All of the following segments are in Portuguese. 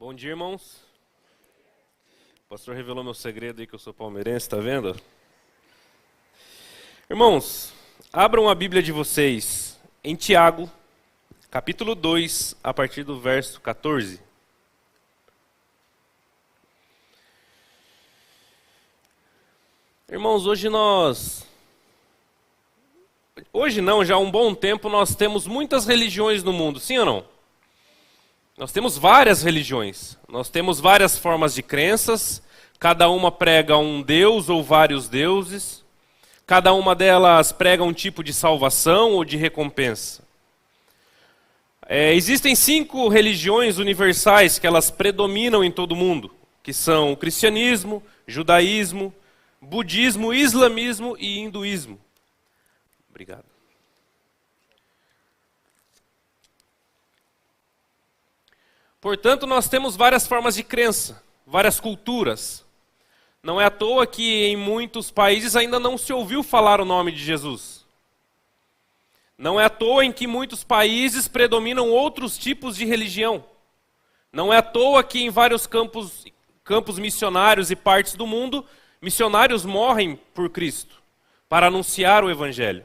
Bom dia, irmãos. O pastor revelou meu segredo aí que eu sou palmeirense, tá vendo? Irmãos, abram a Bíblia de vocês em Tiago, capítulo 2, a partir do verso 14. Irmãos, Hoje não, já há um bom tempo nós temos muitas religiões no mundo, sim ou não? Nós temos várias religiões, nós temos várias formas de crenças, cada uma prega um deus ou vários deuses, cada uma delas prega um tipo de salvação ou de recompensa. Existem 5 religiões universais que elas predominam em todo o mundo, que são o cristianismo, judaísmo, budismo, islamismo e hinduísmo. Obrigado. Portanto, nós temos várias formas de crença, várias culturas. Não é à toa que em muitos países ainda não se ouviu falar o nome de Jesus. Não é à toa em que muitos países predominam outros tipos de religião. Não é à toa que em vários campos missionários e partes do mundo, missionários morrem por Cristo, para anunciar o Evangelho.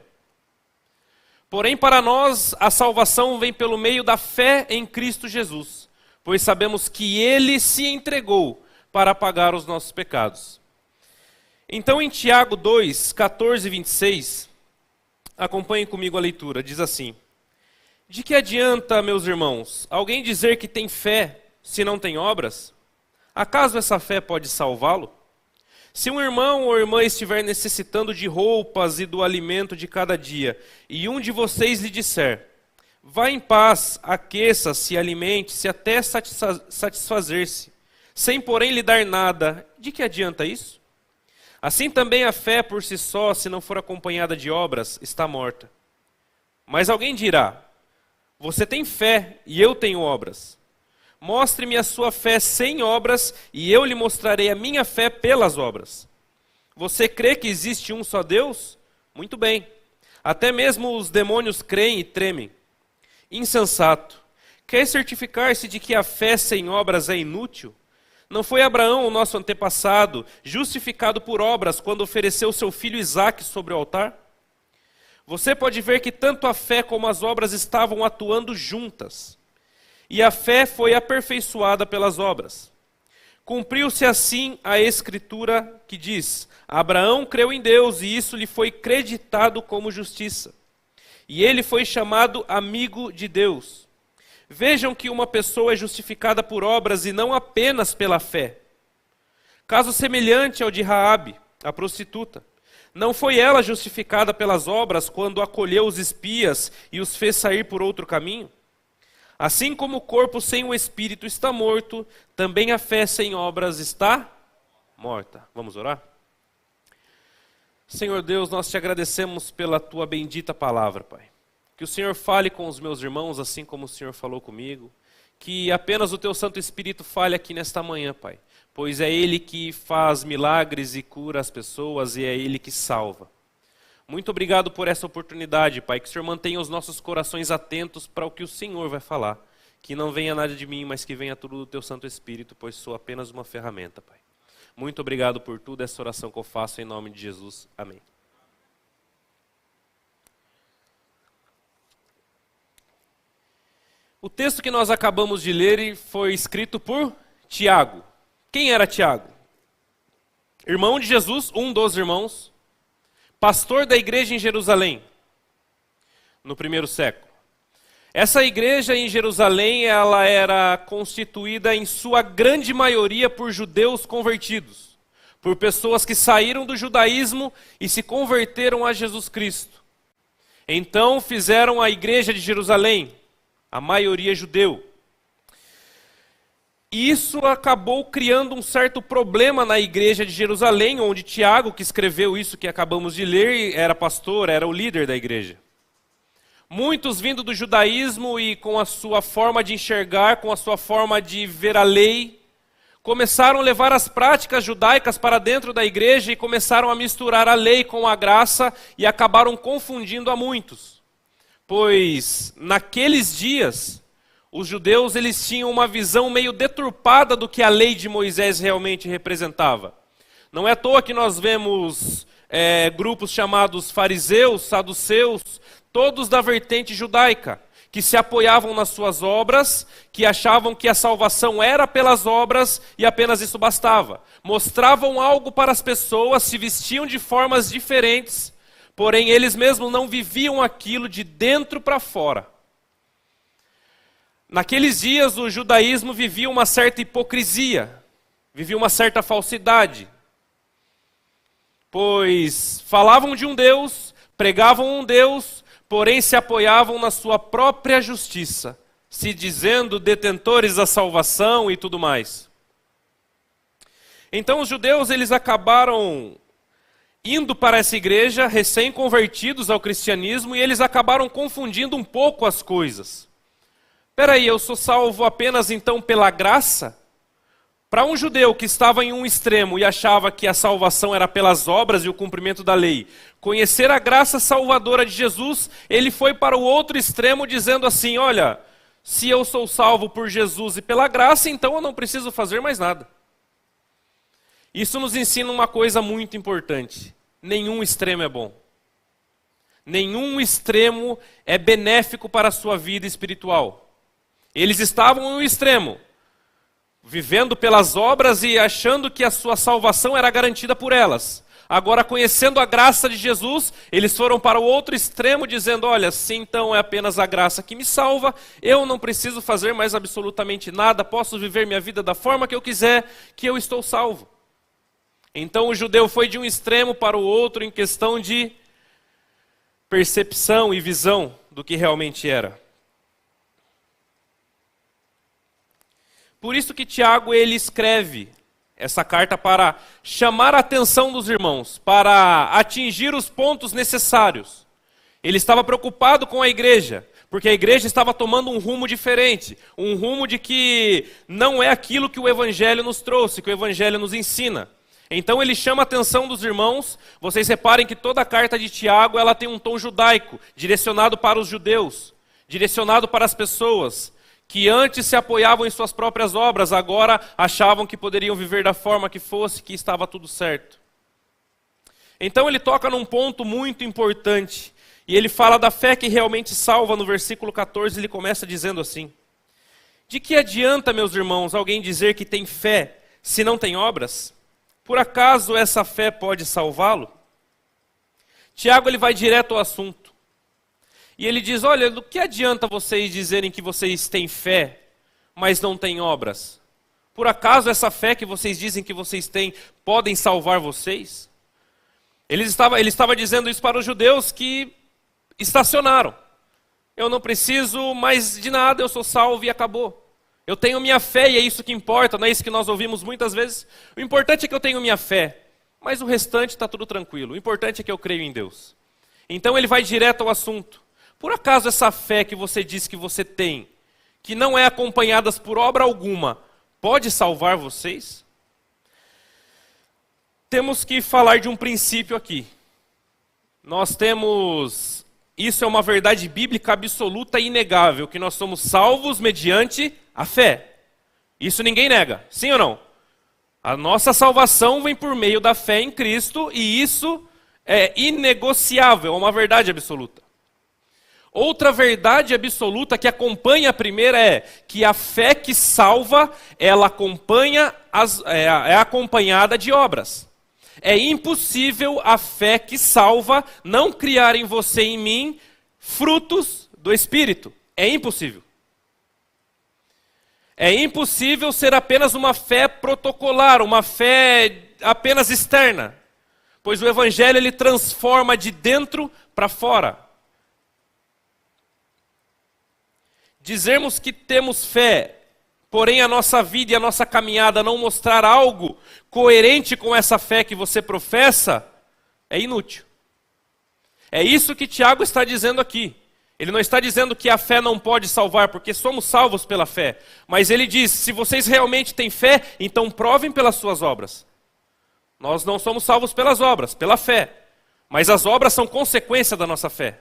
Porém, para nós, a salvação vem pelo meio da fé em Cristo Jesus, pois sabemos que Ele se entregou para pagar os nossos pecados. Então, em Tiago 2, 14 e 26, acompanhem comigo a leitura, diz assim: De que adianta, meus irmãos, alguém dizer que tem fé se não tem obras? Acaso essa fé pode salvá-lo? Se um irmão ou irmã estiver necessitando de roupas e do alimento de cada dia, e um de vocês lhe disser: vá em paz, aqueça-se, alimente-se até satisfazer-se, sem porém lhe dar nada, de que adianta isso? Assim também a fé por si só, se não for acompanhada de obras, está morta. Mas alguém dirá: você tem fé e eu tenho obras. Mostre-me a sua fé sem obras, e eu lhe mostrarei a minha fé pelas obras. Você crê que existe um só Deus? Muito bem. Até mesmo os demônios creem e tremem. Insensato. Quer certificar-se de que a fé sem obras é inútil? Não foi Abraão, o nosso antepassado, justificado por obras quando ofereceu seu filho Isaque sobre o altar? Você pode ver que tanto a fé como as obras estavam atuando juntas. E a fé foi aperfeiçoada pelas obras. Cumpriu-se assim a escritura que diz: Abraão creu em Deus e isso lhe foi creditado como justiça. E ele foi chamado amigo de Deus. Vejam que uma pessoa é justificada por obras e não apenas pela fé. Caso semelhante ao de Raabe, a prostituta. Não foi ela justificada pelas obras quando acolheu os espias e os fez sair por outro caminho? Assim como o corpo sem o espírito está morto, também a fé sem obras está morta. Vamos orar? Senhor Deus, nós te agradecemos pela tua bendita palavra, Pai. Que o Senhor fale com os meus irmãos, assim como o Senhor falou comigo. Que apenas o teu Santo Espírito fale aqui nesta manhã, Pai. Pois é Ele que faz milagres e cura as pessoas e é Ele que salva. Muito obrigado por essa oportunidade, Pai. Que o Senhor mantenha os nossos corações atentos para o que o Senhor vai falar. Que não venha nada de mim, mas que venha tudo do teu Santo Espírito, pois sou apenas uma ferramenta, Pai. Muito obrigado por tudo, essa oração que eu faço em nome de Jesus. Amém. O texto que nós acabamos de ler foi escrito por Tiago. Quem era Tiago? Irmão de Jesus, um dos irmãos, pastor da igreja em Jerusalém, no primeiro século. Essa igreja em Jerusalém, ela era constituída em sua grande maioria por judeus convertidos, por pessoas que saíram do judaísmo e se converteram a Jesus Cristo. Então fizeram a igreja de Jerusalém, a maioria judeu. E isso acabou criando um certo problema na igreja de Jerusalém, onde Tiago, que escreveu isso que acabamos de ler, era pastor, era o líder da igreja. Muitos vindo do judaísmo e com a sua forma de enxergar, com a sua forma de ver a lei, começaram a levar as práticas judaicas para dentro da igreja e começaram a misturar a lei com a graça e acabaram confundindo a muitos. Pois naqueles dias, os judeus eles tinham uma visão meio deturpada do que a lei de Moisés realmente representava. Não é à toa que nós vemos grupos chamados fariseus, saduceus, todos da vertente judaica, que se apoiavam nas suas obras, que achavam que a salvação era pelas obras e apenas isso bastava. Mostravam algo para as pessoas, se vestiam de formas diferentes, porém eles mesmos não viviam aquilo de dentro para fora. Naqueles dias o judaísmo vivia uma certa hipocrisia, vivia uma certa falsidade, pois falavam de um Deus, pregavam um Deus, porém se apoiavam na sua própria justiça, se dizendo detentores da salvação e tudo mais. Então os judeus eles acabaram indo para essa igreja, recém-convertidos ao cristianismo, e eles acabaram confundindo um pouco as coisas. Peraí, eu sou salvo apenas então pela graça? Para um judeu que estava em um extremo e achava que a salvação era pelas obras e o cumprimento da lei, conhecer a graça salvadora de Jesus, ele foi para o outro extremo dizendo assim, olha, se eu sou salvo por Jesus e pela graça, então eu não preciso fazer mais nada. Isso nos ensina uma coisa muito importante, nenhum extremo é bom. Nenhum extremo é benéfico para a sua vida espiritual. Eles estavam em um extremo, vivendo pelas obras e achando que a sua salvação era garantida por elas. Agora, conhecendo a graça de Jesus, eles foram para o outro extremo, dizendo, olha, se então é apenas a graça que me salva, eu não preciso fazer mais absolutamente nada, posso viver minha vida da forma que eu quiser, que eu estou salvo. Então o judeu foi de um extremo para o outro em questão de percepção e visão do que realmente era. Por isso que Tiago ele escreve essa carta para chamar a atenção dos irmãos, para atingir os pontos necessários. Ele estava preocupado com a igreja, porque a igreja estava tomando um rumo diferente, um rumo de que não é aquilo que o evangelho nos trouxe, que o evangelho nos ensina. Então ele chama a atenção dos irmãos. Vocês reparem que toda a carta de Tiago ela tem um tom judaico, direcionado para os judeus, direcionado para as pessoas que antes se apoiavam em suas próprias obras, agora achavam que poderiam viver da forma que fosse, que estava tudo certo. Então ele toca num ponto muito importante, e ele fala da fé que realmente salva. No versículo 14 ele começa dizendo assim: de que adianta, meus irmãos, alguém dizer que tem fé, se não tem obras? Por acaso essa fé pode salvá-lo? Tiago ele vai direto ao assunto. E ele diz, olha, do que adianta vocês dizerem que vocês têm fé, mas não têm obras? Por acaso essa fé que vocês dizem que vocês têm, podem salvar vocês? Ele estava dizendo isso para os judeus que estacionaram. Eu não preciso mais de nada, eu sou salvo e acabou. Eu tenho minha fé e é isso que importa, não é isso que nós ouvimos muitas vezes? O importante é que eu tenho minha fé, mas o restante está tudo tranquilo. O importante é que eu creio em Deus. Então ele vai direto ao assunto. Por acaso essa fé que você diz que você tem, que não é acompanhada por obra alguma, pode salvar vocês? Temos que falar de um princípio aqui. Isso é uma verdade bíblica absoluta e inegável, que nós somos salvos mediante a fé. Isso ninguém nega, sim ou não? A nossa salvação vem por meio da fé em Cristo e isso é inegociável, é uma verdade absoluta. Outra verdade absoluta que acompanha a primeira é que a fé que salva, ela é acompanhada de obras. É impossível a fé que salva não criar em você e em mim frutos do Espírito. É impossível. É impossível ser apenas uma fé protocolar, uma fé apenas externa. Pois o Evangelho ele transforma de dentro para fora. Dizermos que temos fé, porém a nossa vida e a nossa caminhada não mostrar algo coerente com essa fé que você professa, é inútil. É isso que Tiago está dizendo aqui. Ele não está dizendo que a fé não pode salvar, porque somos salvos pela fé. Mas ele diz, se vocês realmente têm fé, então provem pelas suas obras. Nós não somos salvos pelas obras, pela fé. Mas as obras são consequência da nossa fé.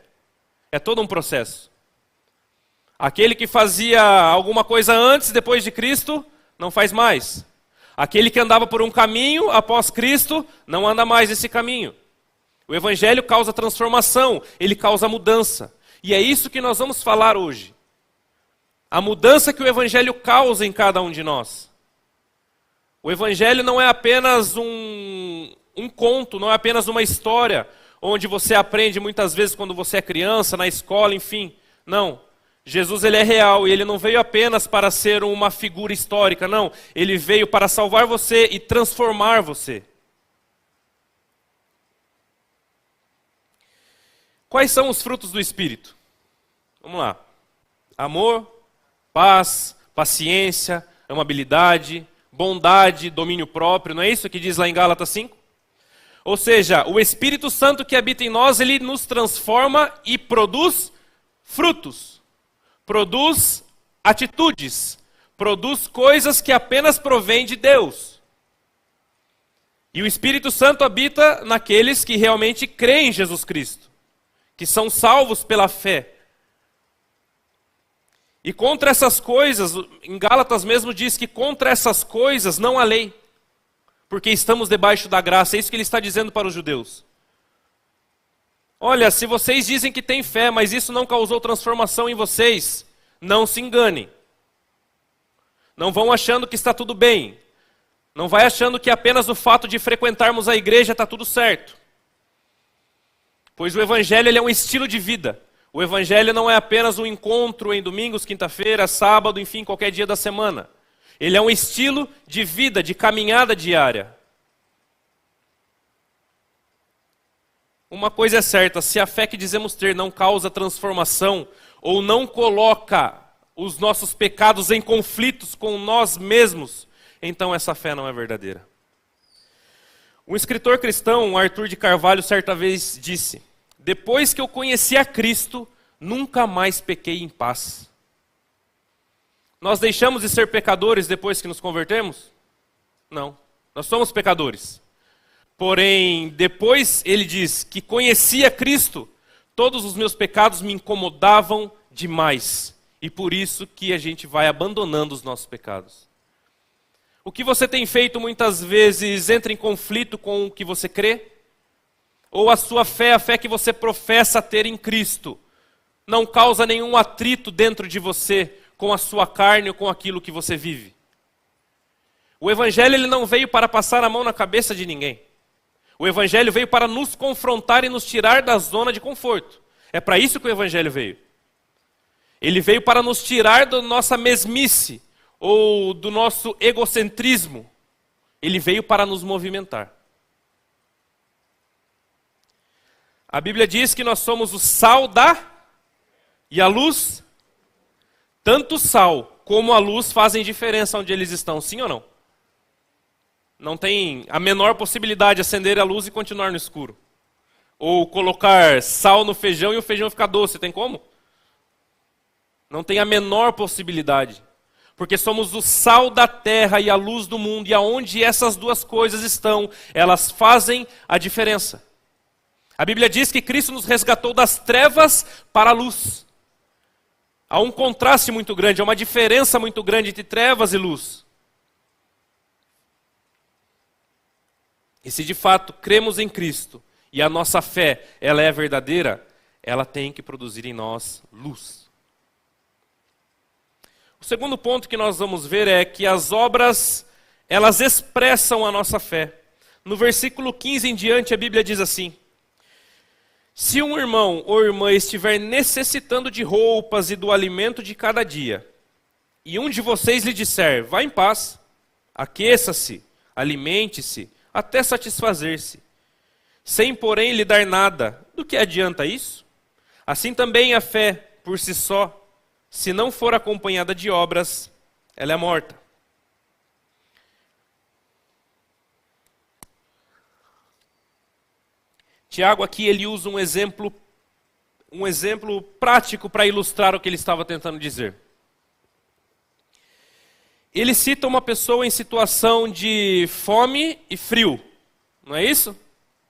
É todo um processo. Aquele que fazia alguma coisa antes, depois de Cristo, não faz mais. Aquele que andava por um caminho após Cristo, não anda mais esse caminho. O Evangelho causa transformação, ele causa mudança. E é isso que nós vamos falar hoje. A mudança que o Evangelho causa em cada um de nós. O Evangelho não é apenas um conto, não é apenas uma história, onde você aprende muitas vezes quando você é criança, na escola, enfim. Não. Jesus ele é real e ele não veio apenas para ser uma figura histórica, não. Ele veio para salvar você e transformar você. Quais são os frutos do Espírito? Vamos lá. Amor, paz, paciência, amabilidade, bondade, domínio próprio. Não é isso que diz lá em Gálatas 5? Ou seja, o Espírito Santo que habita em nós, ele nos transforma e produz frutos. Produz atitudes. Produz coisas que apenas provêm de Deus. E o Espírito Santo habita naqueles que realmente creem em Jesus Cristo, que são salvos pela fé. E contra essas coisas, em Gálatas mesmo diz que contra essas coisas não há lei, porque estamos debaixo da graça. É isso que ele está dizendo para os judeus. Olha, se vocês dizem que têm fé, mas isso não causou transformação em vocês, não se enganem. Não vão achando que está tudo bem. Não vai achando que apenas o fato de frequentarmos a igreja está tudo certo. Pois o Evangelho ele é um estilo de vida. O Evangelho não é apenas um encontro em domingos, quinta-feira, sábado, enfim, qualquer dia da semana. Ele é um estilo de vida, de caminhada diária. Uma coisa é certa, se a fé que dizemos ter não causa transformação, ou não coloca os nossos pecados em conflitos com nós mesmos, então essa fé não é verdadeira. Um escritor cristão, Arthur de Carvalho, certa vez disse: depois que eu conheci a Cristo, nunca mais pequei em paz. Nós deixamos de ser pecadores depois que nos convertemos? Não, nós somos pecadores. Porém, depois ele diz que conhecia Cristo, todos os meus pecados me incomodavam demais. E por isso que a gente vai abandonando os nossos pecados. O que você tem feito muitas vezes entra em conflito com o que você crê? Ou a sua fé, a fé que você professa ter em Cristo, não causa nenhum atrito dentro de você com a sua carne ou com aquilo que você vive? O Evangelho ele não veio para passar a mão na cabeça de ninguém. O Evangelho veio para nos confrontar e nos tirar da zona de conforto. É para isso que o Evangelho veio. Ele veio para nos tirar da nossa mesmice ou do nosso egocentrismo. Ele veio para nos movimentar. A Bíblia diz que nós somos o sal e a luz. Tanto o sal como a luz fazem diferença onde eles estão, sim ou não? Não tem a menor possibilidade de acender a luz e continuar no escuro. Ou colocar sal no feijão e o feijão ficar doce, tem como? Não tem a menor possibilidade. Porque somos o sal da terra e a luz do mundo, e aonde essas duas coisas estão, elas fazem a diferença. A Bíblia diz que Cristo nos resgatou das trevas para a luz. Há um contraste muito grande, há uma diferença muito grande entre trevas e luz. E se de fato cremos em Cristo e a nossa fé ela é verdadeira, ela tem que produzir em nós luz. O segundo ponto que nós vamos ver é que as obras, elas expressam a nossa fé. No versículo 15 em diante a Bíblia diz assim: se um irmão ou irmã estiver necessitando de roupas e do alimento de cada dia, e um de vocês lhe disser, vá em paz, aqueça-se, alimente-se, até satisfazer-se, sem porém lhe dar nada, do que adianta isso? Assim também a fé, por si só, se não for acompanhada de obras, ela é morta. Tiago aqui ele usa um exemplo prático para ilustrar o que ele estava tentando dizer. Ele cita uma pessoa em situação de fome e frio, não é isso?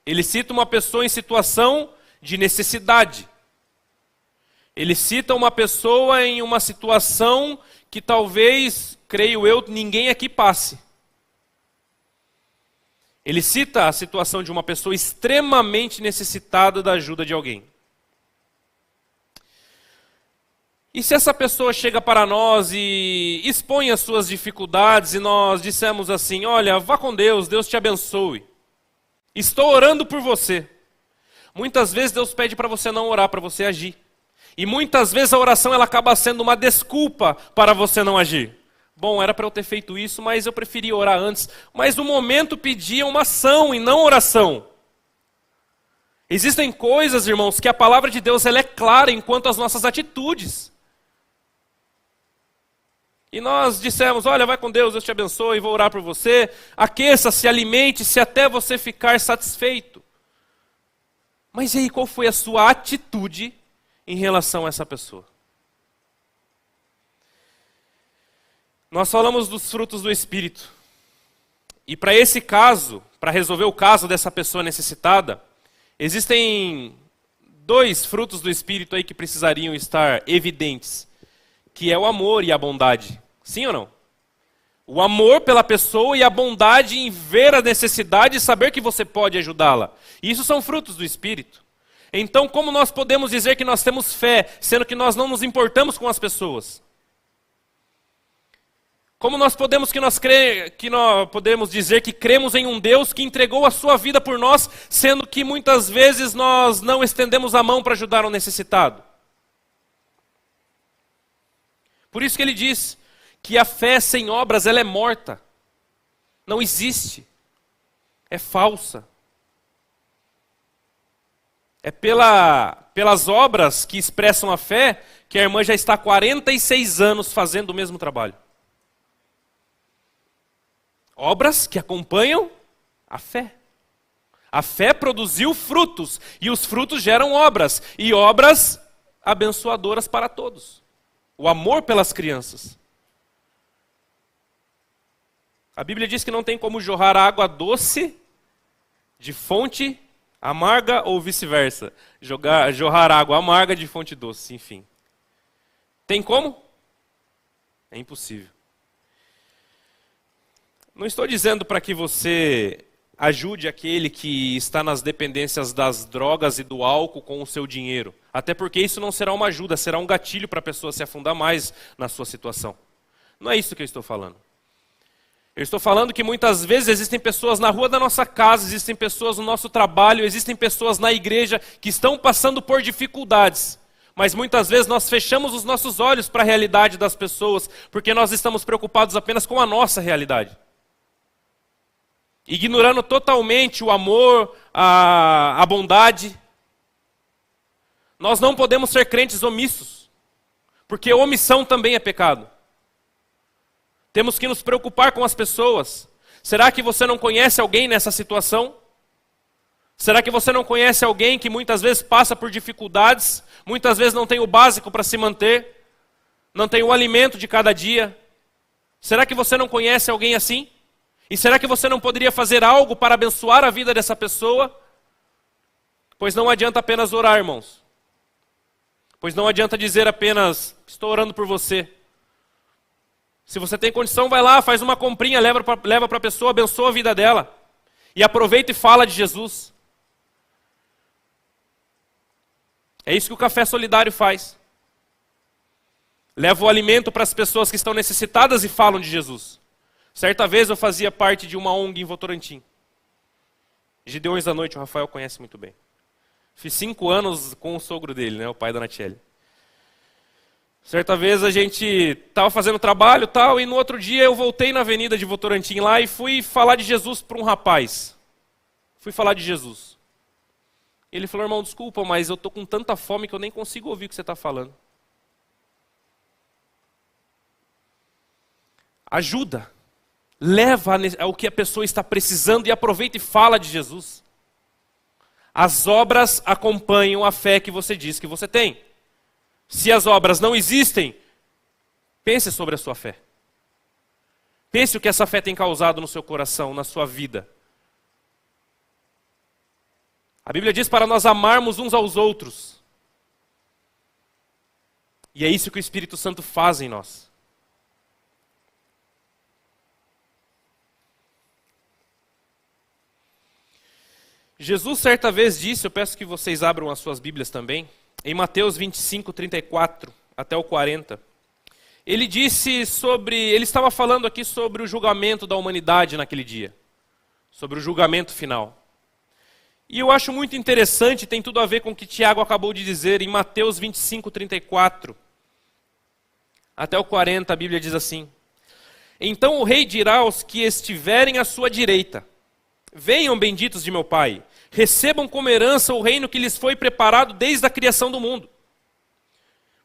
Ele cita uma pessoa em situação de necessidade. Ele cita uma pessoa em uma situação que talvez, creio eu, ninguém aqui passe. Ele cita a situação de uma pessoa extremamente necessitada da ajuda de alguém. E se essa pessoa chega para nós e expõe as suas dificuldades e nós dissemos assim, olha, vá com Deus, Deus te abençoe. Estou orando por você. Muitas vezes Deus pede para você não orar, para você agir. E muitas vezes a oração ela acaba sendo uma desculpa para você não agir. Bom, era para eu ter feito isso, mas eu preferi orar antes. Mas o momento pedia uma ação e não oração. Existem coisas, irmãos, que a palavra de Deus ela é clara enquanto as nossas atitudes. E nós dissemos, olha, vai com Deus, Deus te abençoe, vou orar por você. Aqueça-se, alimente-se até você ficar satisfeito. Mas e aí, qual foi a sua atitude em relação a essa pessoa? Nós falamos dos frutos do Espírito. E para esse caso, para resolver o caso dessa pessoa necessitada, existem 2 frutos do Espírito aí que precisariam estar evidentes, que é o amor e a bondade. Sim ou não? O amor pela pessoa e a bondade em ver a necessidade e saber que você pode ajudá-la. Isso são frutos do Espírito. Então, como nós podemos dizer que nós temos fé, sendo que nós não nos importamos com as pessoas? Como nós podemos podemos dizer que cremos em um Deus que entregou a sua vida por nós, sendo que muitas vezes nós não estendemos a mão para ajudar o necessitado? Por isso que ele diz que a fé sem obras ela é morta. Não existe. É falsa. É pelas obras que expressam a fé que a irmã já está há 46 anos fazendo o mesmo trabalho. Obras que acompanham a fé. A fé produziu frutos, e os frutos geram obras, e obras abençoadoras para todos. O amor pelas crianças. A Bíblia diz que não tem como jorrar água doce de fonte amarga ou vice-versa. Jorrar água amarga de fonte doce, enfim. Tem como? É impossível. Não estou dizendo para que você ajude aquele que está nas dependências das drogas e do álcool com o seu dinheiro. Até porque isso não será uma ajuda, será um gatilho para a pessoa se afundar mais na sua situação. Não é isso que eu estou falando. Eu estou falando que muitas vezes existem pessoas na rua da nossa casa, existem pessoas no nosso trabalho, existem pessoas na igreja que estão passando por dificuldades. Mas muitas vezes nós fechamos os nossos olhos para a realidade das pessoas, porque nós estamos preocupados apenas com a nossa realidade. Ignorando totalmente o amor, a bondade. Nós não podemos ser crentes omissos, porque omissão também é pecado. Temos que nos preocupar com as pessoas. Será que você não conhece alguém nessa situação? Será que você não conhece alguém que muitas vezes passa por dificuldades, muitas vezes não tem o básico para se manter, não tem o alimento de cada dia? Será que você não conhece alguém assim? E será que você não poderia fazer algo para abençoar a vida dessa pessoa? Pois não adianta apenas orar, irmãos. Pois não adianta dizer apenas, estou orando por você. Se você tem condição, vai lá, faz uma comprinha, leva para a pessoa, abençoa a vida dela. E aproveita e fala de Jesus. É isso que o Café Solidário faz. Leva o alimento para as pessoas que estão necessitadas e falam de Jesus. Certa vez eu fazia parte de uma ONG em Votorantim. Gideões da Noite, o Rafael conhece muito bem. Fiz 5 anos com o sogro dele, né, o pai da Natiele. Certa vez a gente estava fazendo trabalho tal, e no outro dia eu voltei na avenida de Votorantim lá e fui falar de Jesus para um rapaz. Fui falar de Jesus. Ele falou, irmão, desculpa, mas eu estou com tanta fome que eu nem consigo ouvir o que você está falando. Ajuda. Leva ao que a pessoa está precisando e aproveita e fala de Jesus. As obras acompanham a fé que você diz que você tem. Se as obras não existem, pense sobre a sua fé. Pense o que essa fé tem causado no seu coração, na sua vida. A Bíblia diz para nós amarmos uns aos outros. E é isso que o Espírito Santo faz em nós. Jesus certa vez disse, eu peço que vocês abram as suas Bíblias também, em Mateus 25, 34 até o 40. Ele estava falando aqui sobre o julgamento da humanidade naquele dia. Sobre o julgamento final. E eu acho muito interessante, tem tudo a ver com o que Tiago acabou de dizer, em Mateus 25, 34 até o 40, a Bíblia diz assim: Então o rei dirá aos que estiverem à sua direita: Venham, benditos de meu Pai, recebam como herança o reino que lhes foi preparado desde a criação do mundo.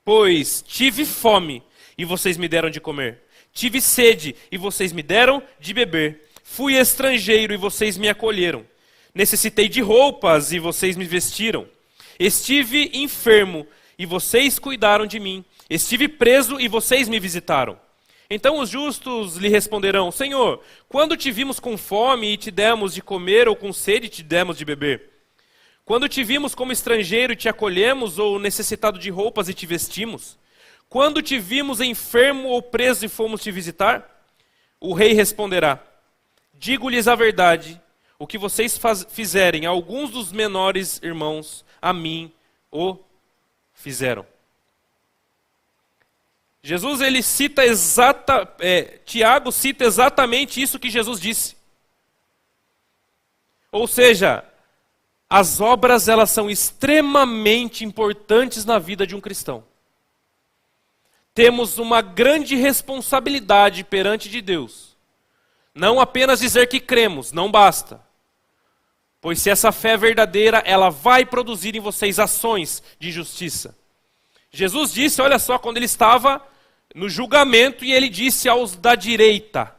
Pois tive fome, e vocês me deram de comer. Tive sede, e vocês me deram de beber. Fui estrangeiro, e vocês me acolheram. Necessitei de roupas, e vocês me vestiram. Estive enfermo, e vocês cuidaram de mim. Estive preso, e vocês me visitaram. Então os justos lhe responderão: Senhor, quando te vimos com fome e te demos de comer, ou com sede e te demos de beber? Quando te vimos como estrangeiro e te acolhemos, ou necessitado de roupas e te vestimos? Quando te vimos enfermo ou preso e fomos te visitar? O rei responderá: Digo-lhes a verdade, o que vocês fizerem a alguns dos menores irmãos, a mim o fizeram. Tiago cita exatamente isso que Jesus disse. Ou seja, as obras elas são extremamente importantes na vida de um cristão. Temos uma grande responsabilidade perante de Deus. Não apenas dizer que cremos, não basta. Pois se essa fé é verdadeira, ela vai produzir em vocês ações de justiça. Jesus disse, olha só, quando ele estava no julgamento, e ele disse aos da direita: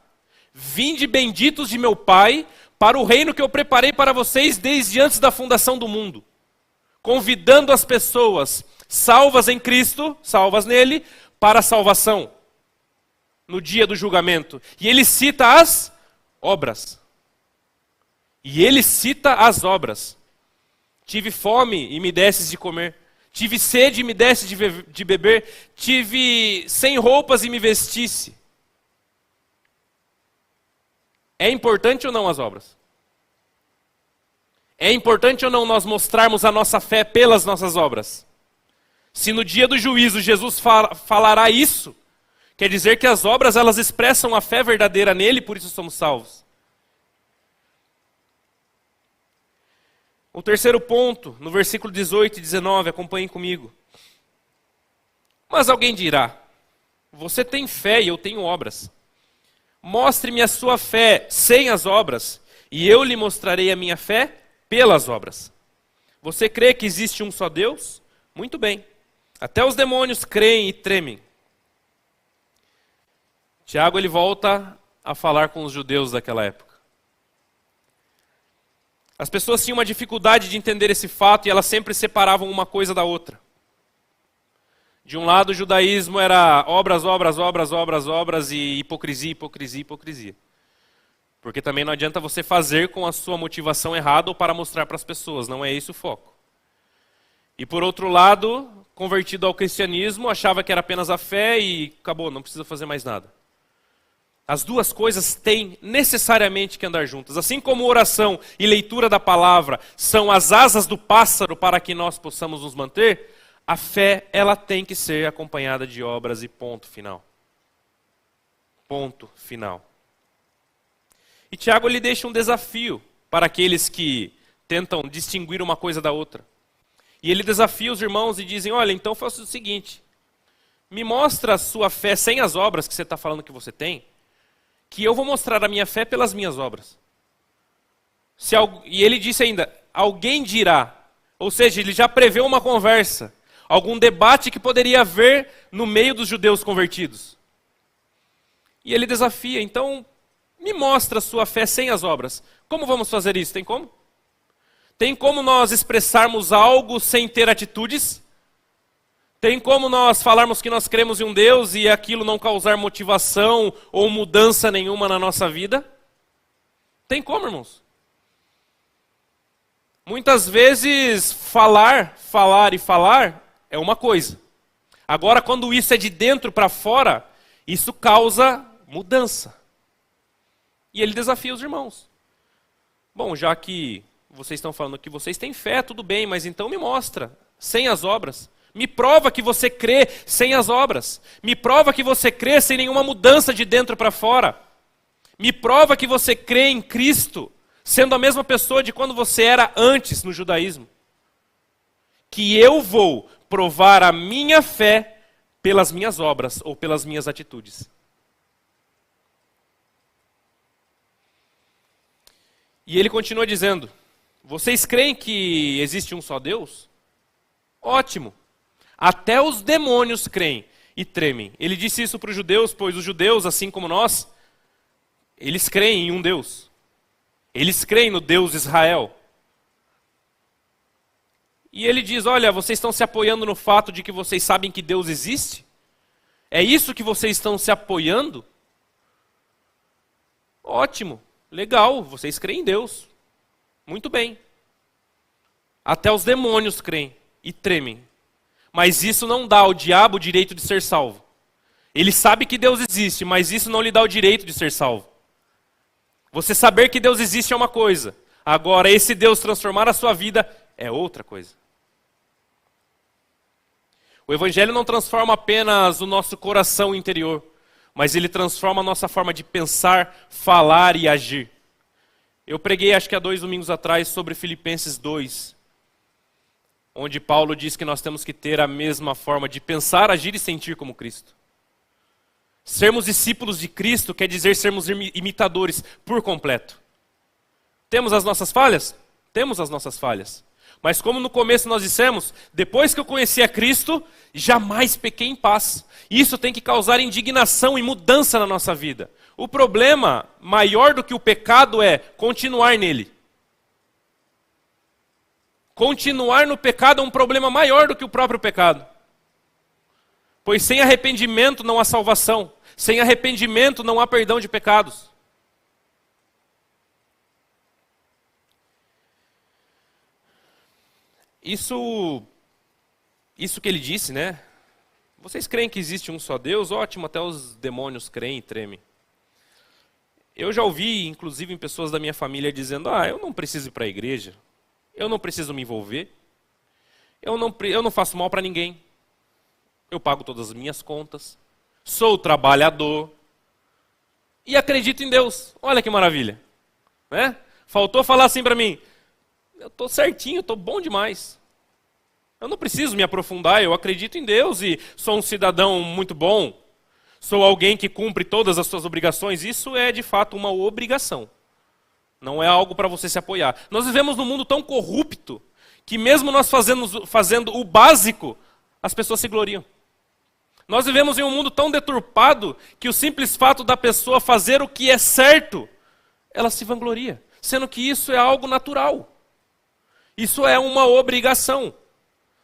Vinde benditos de meu Pai, para o reino que eu preparei para vocês desde antes da fundação do mundo. Convidando as pessoas salvas em Cristo, salvas nele, para a salvação, no dia do julgamento. E ele cita as obras. Tive fome e me desses de comer. Tive sede e me desse de beber. Tive sem roupas e me vestisse. É importante ou não as obras? É importante ou não nós mostrarmos a nossa fé pelas nossas obras? Se no dia do juízo Jesus falará isso, quer dizer que as obras elas expressam a fé verdadeira nele, por isso somos salvos. O terceiro ponto, no versículo 18 e 19, acompanhem comigo. Mas alguém dirá: Você tem fé e eu tenho obras. Mostre-me a sua fé sem as obras, e eu lhe mostrarei a minha fé pelas obras. Você crê que existe um só Deus? Muito bem. Até os demônios creem e tremem. Tiago ele volta a falar com os judeus daquela época. As pessoas tinham uma dificuldade de entender esse fato e elas sempre separavam uma coisa da outra. De um lado o judaísmo era obras, obras, obras, obras, obras e hipocrisia, hipocrisia, hipocrisia. Porque também não adianta você fazer com a sua motivação errada ou para mostrar para as pessoas, não é esse o foco. E por outro lado, convertido ao cristianismo, achava que era apenas a fé e acabou, não precisa fazer mais nada. As duas coisas têm necessariamente que andar juntas. Assim como oração e leitura da palavra são as asas do pássaro para que nós possamos nos manter, a fé ela tem que ser acompanhada de obras e ponto final. Ponto final. E Tiago lhe deixa um desafio para aqueles que tentam distinguir uma coisa da outra. E ele desafia os irmãos e dizem: olha, então faça o seguinte, me mostra a sua fé sem as obras que você está falando que você tem, que eu vou mostrar a minha fé pelas minhas obras. E ele disse ainda, alguém dirá, ou seja, ele já preveu uma conversa, algum debate que poderia haver no meio dos judeus convertidos. E ele desafia, então, me mostra a sua fé sem as obras. Como vamos fazer isso? Tem como? Tem como nós expressarmos algo sem ter atitudes? Tem como nós falarmos que nós cremos em um Deus e aquilo não causar motivação ou mudança nenhuma na nossa vida? Tem como, irmãos? Muitas vezes falar é uma coisa. Agora, quando isso é de dentro para fora, isso causa mudança. E ele desafia os irmãos. Bom, já que vocês estão falando que vocês têm fé, tudo bem, mas então me mostra, sem as obras. Me prova que você crê sem as obras. Me prova que você crê sem nenhuma mudança de dentro para fora. Me prova que você crê em Cristo, sendo a mesma pessoa de quando você era antes no judaísmo. Que eu vou provar a minha fé pelas minhas obras ou pelas minhas atitudes. E ele continua dizendo: vocês creem que existe um só Deus? Ótimo. Até os demônios creem e tremem. Ele disse isso para os judeus, pois os judeus, assim como nós, eles creem em um Deus. Eles creem no Deus Israel. E ele diz: olha, vocês estão se apoiando no fato de que vocês sabem que Deus existe? É isso que vocês estão se apoiando? Ótimo, legal, vocês creem em Deus. Muito bem. Até os demônios creem e tremem. Mas isso não dá ao diabo o direito de ser salvo. Ele sabe que Deus existe, mas isso não lhe dá o direito de ser salvo. Você saber que Deus existe é uma coisa. Agora, esse Deus transformar a sua vida é outra coisa. O Evangelho não transforma apenas o nosso coração interior, mas ele transforma a nossa forma de pensar, falar e agir. Eu preguei, acho que há 2 domingos atrás, sobre Filipenses 2, onde Paulo diz que nós temos que ter a mesma forma de pensar, agir e sentir como Cristo. Sermos discípulos de Cristo quer dizer sermos imitadores por completo. Temos as nossas falhas? Temos as nossas falhas. Mas como no começo nós dissemos, depois que eu conheci a Cristo, jamais pequei em paz. Isso tem que causar indignação e mudança na nossa vida. O problema maior do que o pecado é continuar nele. Continuar no pecado é um problema maior do que o próprio pecado. Pois sem arrependimento não há salvação. Sem arrependimento não há perdão de pecados. Isso que ele disse, né? Vocês creem que existe um só Deus? Ótimo, até os demônios creem e tremem. Eu já ouvi, inclusive, em pessoas da minha família dizendo: eu não preciso ir para a igreja. Eu não preciso me envolver. Eu não faço mal para ninguém. Eu pago todas as minhas contas. Sou trabalhador. E acredito em Deus. Olha que maravilha. Né? Faltou falar assim para mim: eu estou certinho, estou bom demais. Eu não preciso me aprofundar, eu acredito em Deus e sou um cidadão muito bom. Sou alguém que cumpre todas as suas obrigações. Isso é de fato uma obrigação. Não é algo para você se apoiar. Nós vivemos num mundo tão corrupto que mesmo nós fazendo o básico, as pessoas se gloriam. Nós vivemos em um mundo tão deturpado que o simples fato da pessoa fazer o que é certo, ela se vangloria, sendo que isso é algo natural. Isso é uma obrigação.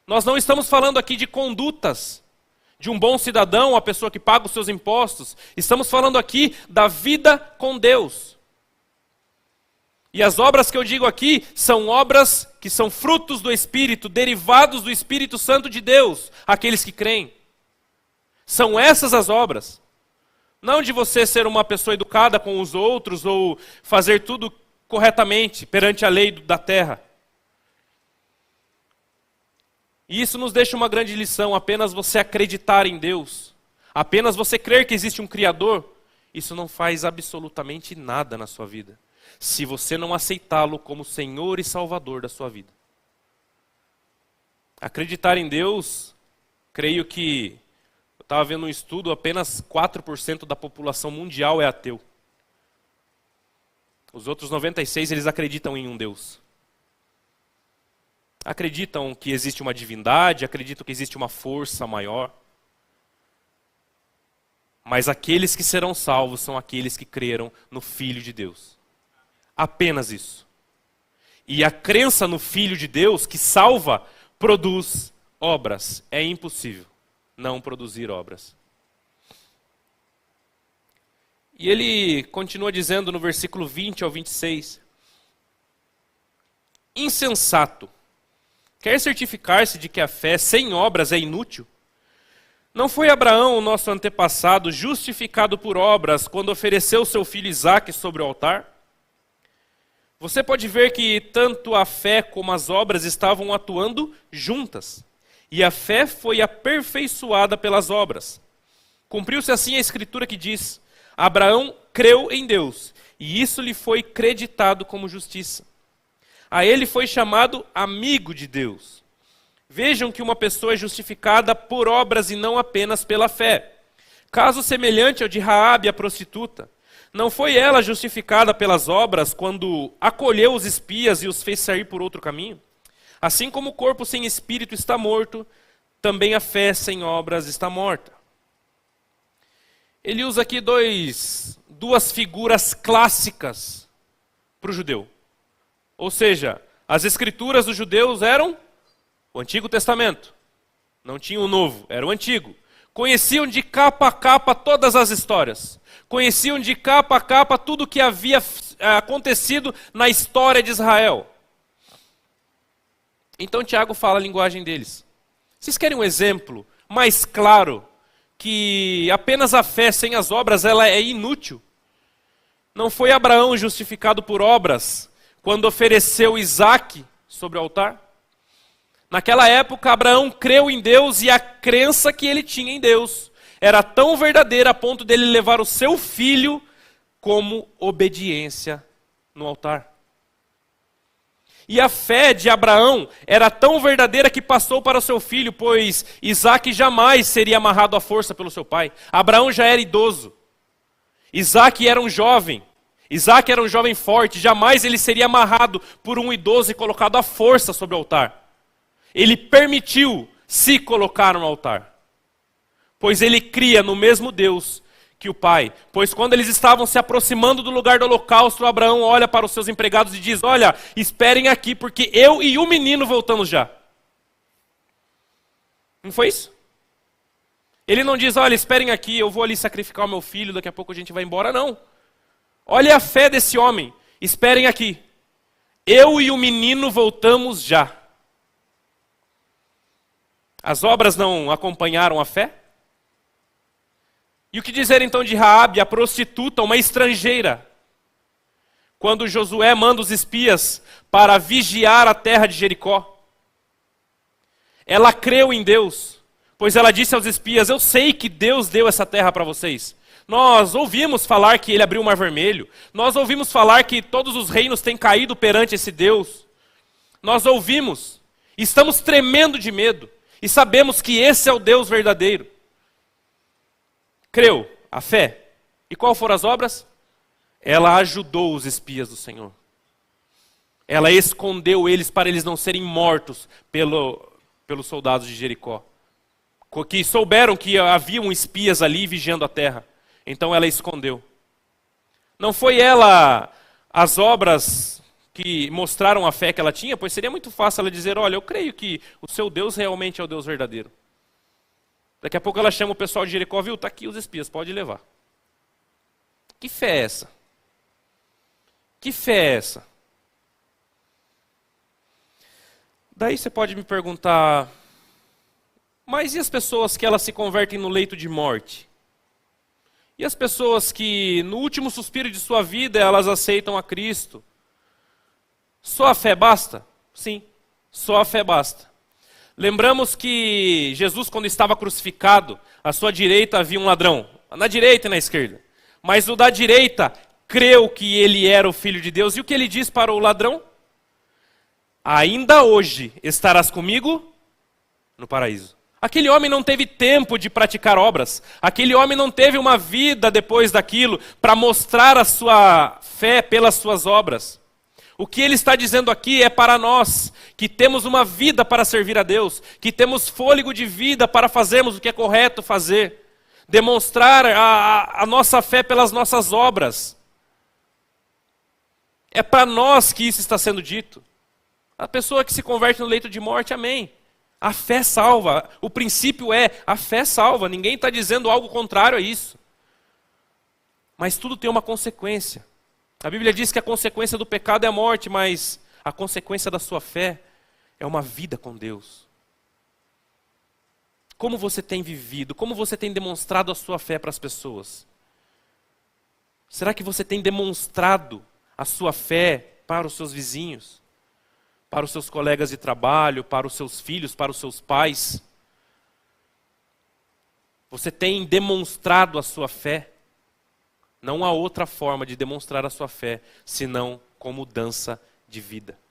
Nós não estamos falando aqui de condutas de um bom cidadão, a pessoa que paga os seus impostos. Estamos falando aqui da vida com Deus. E as obras que eu digo aqui são obras que são frutos do Espírito, derivados do Espírito Santo de Deus, aqueles que creem. São essas as obras. Não de você ser uma pessoa educada com os outros ou fazer tudo corretamente perante a lei da terra. E isso nos deixa uma grande lição: apenas você acreditar em Deus, apenas você crer que existe um Criador, isso não faz absolutamente nada na sua vida, se você não aceitá-lo como Senhor e Salvador da sua vida. Acreditar em Deus, creio que, eu estava vendo um estudo, apenas 4% da população mundial é ateu. Os outros 96% eles acreditam em um Deus. Acreditam que existe uma divindade, acreditam que existe uma força maior. Mas aqueles que serão salvos são aqueles que creram no Filho de Deus. Apenas isso. E a crença no Filho de Deus que salva, produz obras. É impossível não produzir obras. E ele continua dizendo no versículo 20 ao 26. Insensato. Quer certificar-se de que a fé sem obras é inútil? Não foi Abraão, o nosso antepassado, justificado por obras quando ofereceu seu filho Isaque sobre o altar? Você pode ver que tanto a fé como as obras estavam atuando juntas. E a fé foi aperfeiçoada pelas obras. Cumpriu-se assim a escritura que diz: Abraão creu em Deus, e isso lhe foi creditado como justiça. A ele foi chamado amigo de Deus. Vejam que uma pessoa é justificada por obras e não apenas pela fé. Caso semelhante ao de Raabe, a prostituta. Não foi ela justificada pelas obras quando acolheu os espias e os fez sair por outro caminho? Assim como o corpo sem espírito está morto, também a fé sem obras está morta. Ele usa aqui duas figuras clássicas para o judeu. Ou seja, as escrituras dos judeus eram o Antigo Testamento. Não tinha o Novo, era o Antigo. Conheciam de capa a capa todas as histórias. Conheciam de capa a capa tudo o que havia acontecido na história de Israel. Então Tiago fala a linguagem deles. Vocês querem um exemplo mais claro que apenas a fé sem as obras ela é inútil? Não foi Abraão justificado por obras quando ofereceu Isaque sobre o altar? Naquela época, Abraão creu em Deus e a crença que ele tinha em Deus era tão verdadeira a ponto dele levar o seu filho como obediência no altar. E a fé de Abraão era tão verdadeira que passou para o seu filho, pois Isaque jamais seria amarrado à força pelo seu pai. Abraão já era idoso. Isaque era um jovem. Isaque era um jovem forte. Jamais ele seria amarrado por um idoso e colocado à força sobre o altar. Ele permitiu se colocar no altar, pois ele cria no mesmo Deus que o pai. Pois quando eles estavam se aproximando do lugar do holocausto, Abraão olha para os seus empregados e diz: olha, esperem aqui, porque eu e o menino voltamos já. Não foi isso? Ele não diz: olha, esperem aqui, eu vou ali sacrificar o meu filho, daqui a pouco a gente vai embora. Não. Olha a fé desse homem. Esperem aqui. Eu e o menino voltamos já. As obras não acompanharam a fé? E o que dizer então de Raabe, a prostituta, uma estrangeira? Quando Josué manda os espias para vigiar a terra de Jericó. Ela creu em Deus, pois ela disse aos espias: eu sei que Deus deu essa terra para vocês. Nós ouvimos falar que ele abriu o Mar Vermelho. Nós ouvimos falar que todos os reinos têm caído perante esse Deus. Nós ouvimos, estamos tremendo de medo. E sabemos que esse é o Deus verdadeiro. Creu, a fé. E qual foram as obras? Ela ajudou os espias do Senhor. Ela escondeu eles para eles não serem mortos pelos soldados de Jericó. Que souberam que haviam espias ali vigiando a terra. Então ela escondeu. Não foi ela as obras que mostraram a fé que ela tinha, pois seria muito fácil ela dizer: olha, eu creio que o seu Deus realmente é o Deus verdadeiro. Daqui a pouco ela chama o pessoal de Jericó: viu, está aqui os espias, pode levar. Que fé é essa? Que fé é essa? Daí você pode me perguntar: mas e as pessoas que elas se convertem no leito de morte? E as pessoas que no último suspiro de sua vida elas aceitam a Cristo? Só a fé basta? Sim, só a fé basta. Lembramos que Jesus, quando estava crucificado, à sua direita havia um ladrão, na direita e na esquerda. Mas o da direita creu que ele era o Filho de Deus. E o que ele diz para o ladrão? Ainda hoje estarás comigo no paraíso. Aquele homem não teve tempo de praticar obras. Aquele homem não teve uma vida depois daquilo para mostrar a sua fé pelas suas obras. O que ele está dizendo aqui é para nós, que temos uma vida para servir a Deus, que temos fôlego de vida para fazermos o que é correto fazer, demonstrar a nossa fé pelas nossas obras. É para nós que isso está sendo dito. A pessoa que se converte no leito de morte, amém. A fé salva, o princípio é, a fé salva, ninguém está dizendo algo contrário a isso. Mas tudo tem uma consequência. A Bíblia diz que a consequência do pecado é a morte, mas a consequência da sua fé é uma vida com Deus. Como você tem vivido? Como você tem demonstrado a sua fé para as pessoas? Será que você tem demonstrado a sua fé para os seus vizinhos? Para os seus colegas de trabalho, para os seus filhos, para os seus pais? Você tem demonstrado a sua fé? Não há outra forma de demonstrar a sua fé, senão com mudança de vida.